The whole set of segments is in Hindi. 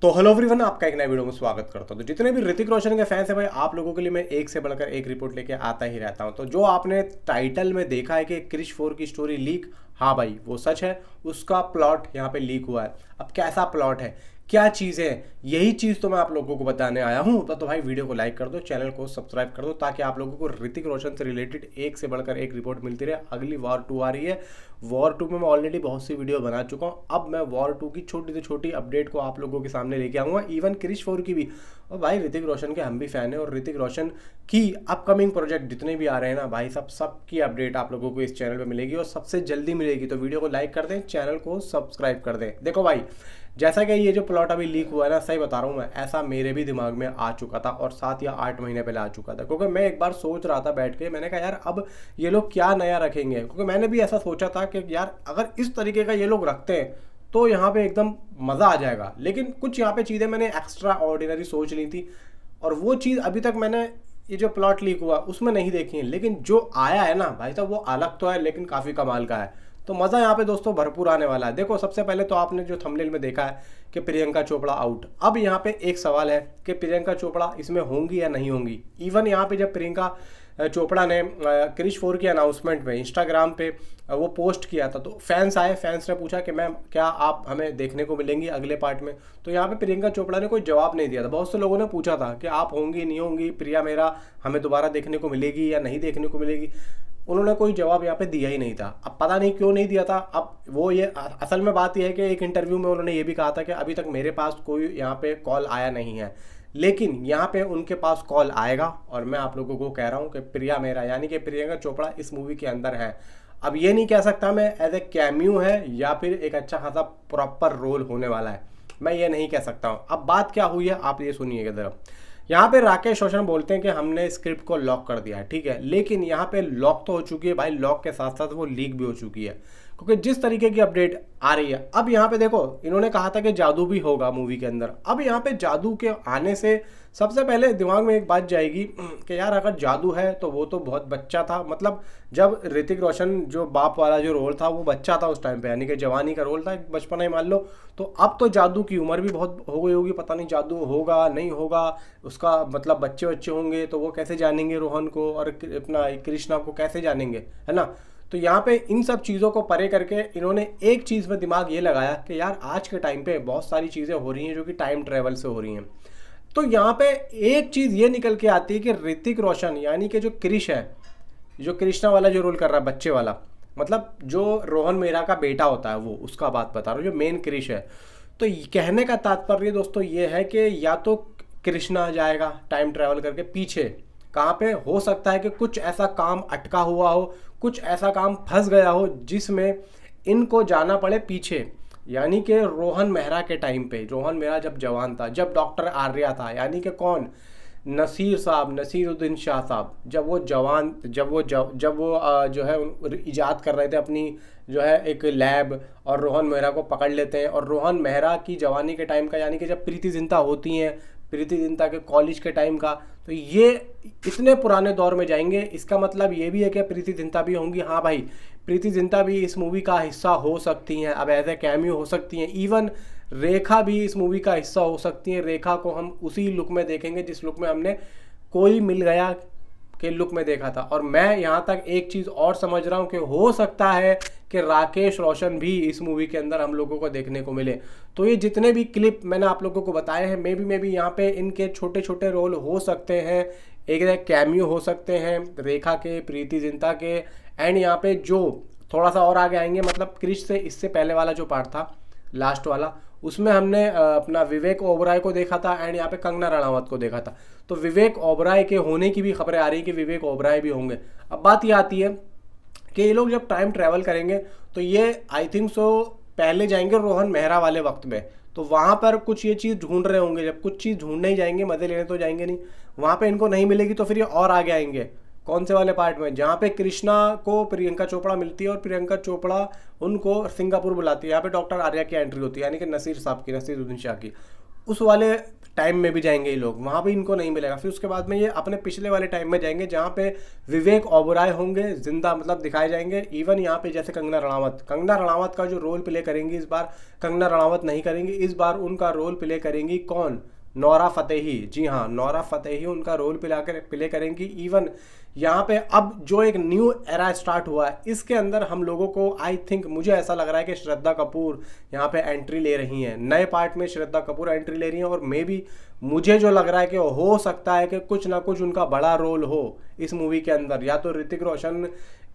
तो हेलो एवरीवन, आपका एक नए वीडियो में स्वागत करता हूं। तो जितने भी ऋतिक रोशन के फैंस हैं भाई, आप लोगों के लिए मैं एक से बढ़कर एक रिपोर्ट लेके आता ही रहता हूं। तो जो आपने टाइटल में देखा है कि क्रिश 4 की स्टोरी लीक, हाँ भाई वो सच है। उसका प्लॉट यहाँ पे लीक हुआ है। अब कैसा प्लॉट है, क्या चीज़ें हैं, यही चीज़ तो मैं आप लोगों को बताने आया हूँ। तो भाई वीडियो को लाइक कर दो, चैनल को सब्सक्राइब कर दो, ताकि आप लोगों को ऋतिक रोशन से रिलेटेड एक से बढ़कर एक रिपोर्ट मिलती रहे। अगली वॉर 2 आ रही है। वॉर 2 में मैं ऑलरेडी बहुत सी वीडियो बना चुका हूँ। अब मैं वॉर 2 की छोटी से छोटी अपडेट को आप लोगों के सामने लेके आऊँगा, इवन क्रिश 4 की भी। और भाई ऋतिक रोशन के हम भी फ़ैन हैं, और ऋतिक रोशन की अपकमिंग प्रोजेक्ट जितने भी आ रहे हैं ना भाई, सब की अपडेट आप लोगों को इस चैनल पे मिलेगी, और सबसे जल्दी मिलेगी। तो वीडियो को लाइक कर दें, चैनल को सब्सक्राइब कर दें। देखो भाई, जैसा कि ये जो प्लॉट अभी लीक हुआ है ना, सही बता रहा हूँ मैं, ऐसा मेरे भी दिमाग में आ चुका था, और 7 या 8 महीने पहले आ चुका था। क्योंकि मैं एक बार सोच रहा था बैठ के, मैंने कहा यार अब ये लोग क्या नया रखेंगे। क्योंकि मैंने भी ऐसा सोचा था कि यार अगर इस तरीके का ये लोग रखते हैं तो यहाँ पे एकदम मज़ा आ जाएगा। लेकिन कुछ यहाँ पे चीज़ें मैंने एक्स्ट्रा ऑर्डिनरी सोच ली थी, और वो चीज़ अभी तक मैंने ये जो प्लॉट लीक हुआ उसमें नहीं देखी है। लेकिन जो आया है ना भाई साहब, वो अलग तो है लेकिन काफ़ी कमाल का है। तो मज़ा यहाँ पे दोस्तों भरपूर आने वाला है। देखो, सबसे पहले तो आपने जो थंबनेल में देखा है कि प्रियंका चोपड़ा आउट। अब यहाँ पे एक सवाल है कि प्रियंका चोपड़ा इसमें होंगी या नहीं होंगी। इवन यहाँ पे जब प्रियंका चोपड़ा ने क्रिश 4 की अनाउंसमेंट में इंस्टाग्राम पे वो पोस्ट किया था, तो फैंस आए, फैंस ने पूछा कि मैम क्या आप हमें देखने को मिलेंगी अगले पार्ट में। तो यहाँ पे प्रियंका चोपड़ा ने कोई जवाब नहीं दिया था। बहुत से लोगों ने पूछा था कि आप होंगी नहीं होंगी, प्रिया मेरा हमें दोबारा देखने को मिलेगी या नहीं देखने को मिलेगी। उन्होंने कोई जवाब यहाँ पे दिया ही नहीं था। अब पता नहीं क्यों नहीं दिया था। अब वो ये असल में बात यह है कि एक इंटरव्यू में उन्होंने ये भी कहा था कि अभी तक मेरे पास कोई यहाँ पे कॉल आया नहीं है, लेकिन यहाँ पे उनके पास कॉल आएगा। और मैं आप लोगों को कह रहा हूँ कि प्रिया मेरा यानी कि प्रियंका चोपड़ा इस मूवी के अंदर है। अब ये नहीं कह सकता मैं एज ए कैमियो है या फिर एक अच्छा खासा प्रॉपर रोल होने वाला है, मैं ये नहीं कह सकता हूँ। अब बात क्या हुई है आप ये सुनिएगा जरा। यहाँ पे राकेश रोशन बोलते हैं कि हमने स्क्रिप्ट को लॉक कर दिया है, ठीक है। लेकिन यहाँ पे लॉक तो हो चुकी है भाई, लॉक के साथ साथ वो लीक भी हो चुकी है। क्योंकि जिस तरीके की अपडेट आ रही है, अब यहाँ पे देखो, इन्होंने कहा था कि जादू भी होगा मूवी के अंदर। अब यहाँ पे जादू के आने से सबसे पहले दिमाग में एक बात जाएगी कि यार अगर जादू है तो वो तो बहुत बच्चा था। मतलब जब ऋतिक रोशन जो बाप वाला जो रोल था वो बच्चा था उस टाइम पे, यानी कि जवानी का रोल था, एक बचपना ही मान लो। तो अब तो जादू की उम्र भी बहुत हो गई होगी, पता नहीं जादू होगा नहीं होगा। उसका मतलब बच्चे बच्चे होंगे तो वो कैसे जानेंगे रोहन को, और अपना कृष्णा को कैसे जानेंगे, है ना। तो यहाँ पे इन सब चीज़ों को परे करके इन्होंने एक चीज़ में दिमाग ये लगाया कि यार आज के टाइम पे बहुत सारी चीज़ें हो रही हैं जो कि टाइम ट्रेवल से हो रही हैं। तो यहाँ पे एक चीज़ ये निकल के आती है कि ऋतिक रोशन यानी कि जो क्रिश है, जो कृष्णा वाला जो रोल कर रहा है बच्चे वाला, मतलब जो रोहन मेहरा का बेटा होता है वो, उसका बात बता रहा हूँ, जो मेन क्रिश है। तो कहने का तात्पर्य दोस्तों ये है कि या तो कृष्णा जाएगा टाइम ट्रैवल करके पीछे, कहाँ पे हो सकता है कि कुछ ऐसा काम अटका हुआ हो, कुछ ऐसा काम फंस गया हो जिसमें इनको जाना पड़े पीछे। यानी कि रोहन मेहरा के टाइम पे, रोहन मेहरा जब जवान था, जब डॉक्टर आर्या था, यानी कि कौन, नसीर साहब, नसीरुद्दीन शाह साहब, जब वो जवान, जब वो जो है इजाद कर रहे थे अपनी जो है एक लैब, और रोहन मेहरा को पकड़ लेते हैं। और रोहन मेहरा की जवानी के टाइम का, यानी कि जब प्रीति जिंटा होती हैं, प्रीति जिंटा के कॉलेज के टाइम का, तो ये इतने पुराने दौर में जाएंगे। इसका मतलब ये भी है कि प्रीति जिंटा भी होंगी। हाँ भाई, प्रीति जिंटा भी इस मूवी का हिस्सा हो सकती हैं, अब एज ए कैमियो हो सकती हैं। इवन रेखा भी इस मूवी का हिस्सा हो सकती है। रेखा को हम उसी लुक में देखेंगे जिस लुक में हमने कोई मिल गया के लुक में देखा था। और मैं यहाँ तक एक चीज़ और समझ रहा हूँ कि हो सकता है कि राकेश रोशन भी इस मूवी के अंदर हम लोगों को देखने को मिले। तो ये जितने भी क्लिप मैंने आप लोगों को बताए हैं, मे बी यहाँ पे इनके छोटे छोटे रोल हो सकते हैं, एक कैमियो हो सकते हैं रेखा के, प्रीति जिंटा के। एंड यहाँ पे जो थोड़ा सा और आगे आएंगे, मतलब क्रिश से इससे पहले वाला जो पार्ट था लास्ट वाला, उसमें हमने अपना विवेक ओबराय को देखा था, एंड यहाँ पे कंगना रनावत को देखा था। तो विवेक ओबराय के होने की भी खबरें आ रही कि विवेक ओबराय भी होंगे। अब बात ये आती है कि ये लोग जब टाइम ट्रैवल करेंगे तो ये आई थिंक सो पहले जाएंगे रोहन मेहरा वाले वक्त में। तो वहाँ पर कुछ ये चीज़ ढूंढ रहे होंगे। जब कुछ चीज़ ढूंढने ही जाएंगे, मज़े लेने तो जाएंगे नहीं, वहाँ पे इनको नहीं मिलेगी तो फिर ये और आगे आएंगे। कौन से वाले पार्ट में, जहाँ पे कृष्णा को प्रियंका चोपड़ा मिलती है और प्रियंका चोपड़ा उनको सिंगापुर बुलाती है। यहाँ पे डॉक्टर आर्या की एंट्री होती है, यानी कि नसीर साहब की, नसीरुद्दीन शाह की। उस वाले टाइम में भी जाएंगे ये लोग, वहाँ भी इनको नहीं मिलेगा। फिर उसके बाद में ये अपने पिछले वाले टाइम में जाएंगे जहाँ पे विवेक ओबराय होंगे जिंदा, मतलब दिखाए जाएंगे। इवन यहाँ पे जैसे कंगना रणावत का जो रोल प्ले करेंगी, इस बार कंगना रणावत नहीं करेंगी, इस बार उनका रोल प्ले करेंगी कौन, नोरा फतेही। जी हाँ, नोरा फतेही उनका रोल प्ले करेंगी। इवन यहाँ पे अब जो एक न्यू एरा स्टार्ट हुआ है, इसके अंदर हम लोगों को आई थिंक, मुझे ऐसा लग रहा है कि श्रद्धा कपूर यहाँ पे एंट्री ले रही हैं। नए पार्ट में श्रद्धा कपूर एंट्री ले रही हैं, और मे बी मुझे जो लग रहा है कि हो सकता है कि कुछ ना कुछ उनका बड़ा रोल हो इस मूवी के अंदर। या तो ऋतिक रोशन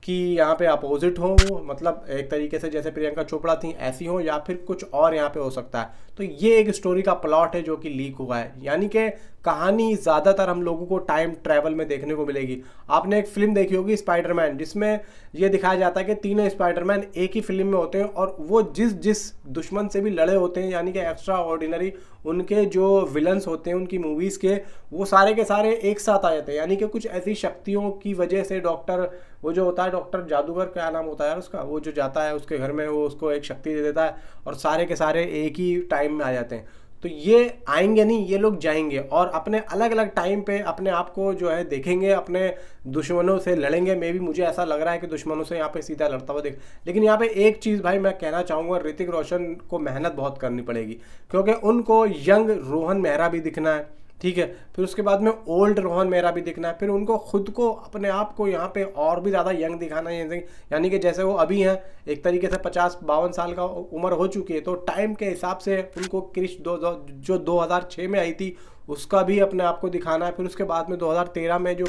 की यहाँ पे अपोजिट हो वो, मतलब एक तरीके से जैसे प्रियंका चोपड़ा थी ऐसी हो, या फिर कुछ और यहाँ पे हो सकता है। तो ये एक स्टोरी का प्लॉट है जो कि लीक हुआ है, यानी कि कहानी ज़्यादातर हम लोगों को टाइम ट्रैवल में देखने को मिलेगी। आपने एक फिल्म देखी होगी स्पाइडरमैन, जिसमें ये दिखाया जाता है कि तीनों स्पाइडरमैन एक ही फिल्म में होते हैं, और वो जिस दुश्मन से भी लड़े होते हैं, यानी कि एक्स्ट्रा ऑर्डिनरी उनके जो विलन्स होते हैं उनकी मूवीज़ के, वो सारे के सारे एक साथ आ जाते हैं। यानी कि कुछ ऐसी शक्तियों की वजह से डॉक्टर, वो जो होता है डॉक्टर जादूगर, क्या नाम होता है यार उसका, वो जो जाता है उसके घर में, वो उसको एक शक्ति दे देता है, और सारे के सारे एक ही टाइम में आ जाते हैं। तो ये आएंगे नहीं, ये लोग जाएंगे और अपने अलग अलग टाइम पे अपने आप को जो है देखेंगे, अपने दुश्मनों से लड़ेंगे। मे भी मुझे ऐसा लग रहा है कि दुश्मनों से यहाँ पे सीधा लड़ता हुआ देख। लेकिन यहाँ पे एक चीज़ भाई मैं कहना चाहूँगा, ऋतिक रोशन को मेहनत बहुत करनी पड़ेगी, क्योंकि उनको यंग रोहन मेहरा भी दिखना है, ठीक है, फिर उसके बाद में ओल्ड रोहन मेहरा भी दिखना है, फिर उनको खुद को अपने आप को यहाँ पे और भी ज़्यादा यंग दिखाना है। यानी कि जैसे वो अभी हैं, एक तरीके से 50-52 साल का उम्र हो चुकी है, तो टाइम के हिसाब से उनको क्रिश जो 2006 में आई थी उसका भी अपने आप को दिखाना है। फिर उसके बाद में 2013 में जो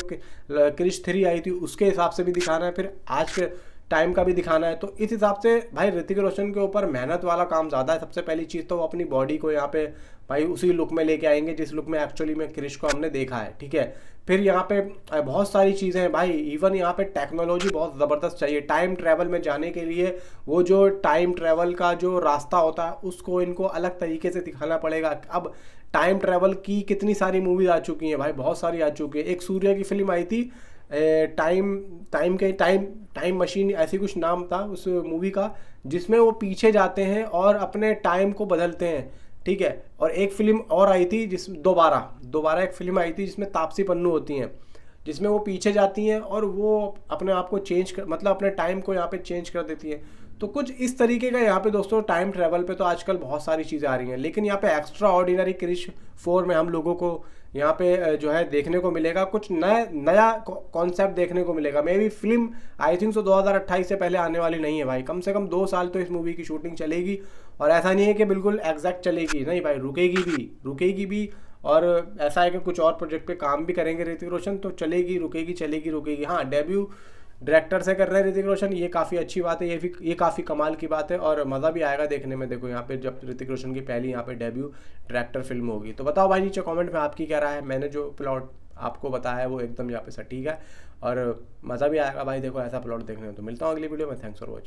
क्रिश 3 आई थी उसके हिसाब से भी दिखाना है, फिर आज के टाइम का भी दिखाना है। तो इस हिसाब से भाई ऋतिक रोशन के ऊपर मेहनत वाला काम ज़्यादा है। सबसे पहली चीज़ तो वो अपनी बॉडी को यहाँ पे भाई उसी लुक में लेके आएंगे जिस लुक में एक्चुअली में क्रिश को हमने देखा है, ठीक है। फिर यहाँ पे बहुत सारी चीज़ें हैं भाई, इवन यहाँ पे टेक्नोलॉजी बहुत ज़बरदस्त चाहिए टाइम ट्रैवल में जाने के लिए। वो जो टाइम ट्रैवल का जो रास्ता होता है उसको इनको अलग तरीके से दिखाना पड़ेगा। अब टाइम ट्रैवल की कितनी सारी मूवीज आ चुकी हैं भाई, बहुत सारी आ चुकी है। एक सूर्य की फिल्म आई थी टाइम मशीन, ऐसी कुछ नाम था उस मूवी का, जिसमें वो पीछे जाते हैं और अपने टाइम को बदलते हैं, ठीक है। और एक फिल्म और आई थी जिस दोबारा एक फिल्म आई थी जिसमें तापसी पन्नू होती हैं, जिसमें वो पीछे जाती हैं और वो अपने आप को मतलब अपने टाइम को यहाँ पे चेंज कर देती है। तो कुछ इस तरीके का यहाँ पे दोस्तों टाइम ट्रैवल पे तो आजकल बहुत सारी चीज़ें आ रही हैं। लेकिन यहाँ पे एक्स्ट्रा ऑर्डिनरी क्रिश 4 में हम लोगों को यहाँ पे जो है देखने को मिलेगा, कुछ नया कॉन्सेप्ट देखने को मिलेगा। मे भी फिल्म आई थिंक 2028 से पहले आने वाली नहीं है भाई, कम से कम 2 साल तो इस मूवी की शूटिंग चलेगी। और ऐसा नहीं है कि बिल्कुल एग्जैक्ट चलेगी, नहीं भाई, रुकेगी भी। और ऐसा है कि कुछ और प्रोजेक्ट पे काम भी करेंगे ऋतिक रोशन, तो रुकेगी। हाँ, डेब्यू डायरेक्टर से कर रहे हैं ऋतिक रोशन, ये काफ़ी अच्छी बात है, ये काफ़ी कमाल की बात है और मज़ा भी आएगा देखने में। देखो यहाँ पे जब ऋतिक रोशन की पहली यहाँ पे डेब्यू डायरेक्टर फिल्म होगी। तो बताओ भाई नीचे कमेंट में आपकी क्या राय है। मैंने जो प्लॉट आपको बताया है वो एकदम यहाँ पे सटीक है और मज़ा भी आएगा भाई, देखो ऐसा प्लॉट देखने में। तो मिलता हूँ अगली वीडियो में, थैंक्स फॉर वॉचिंग।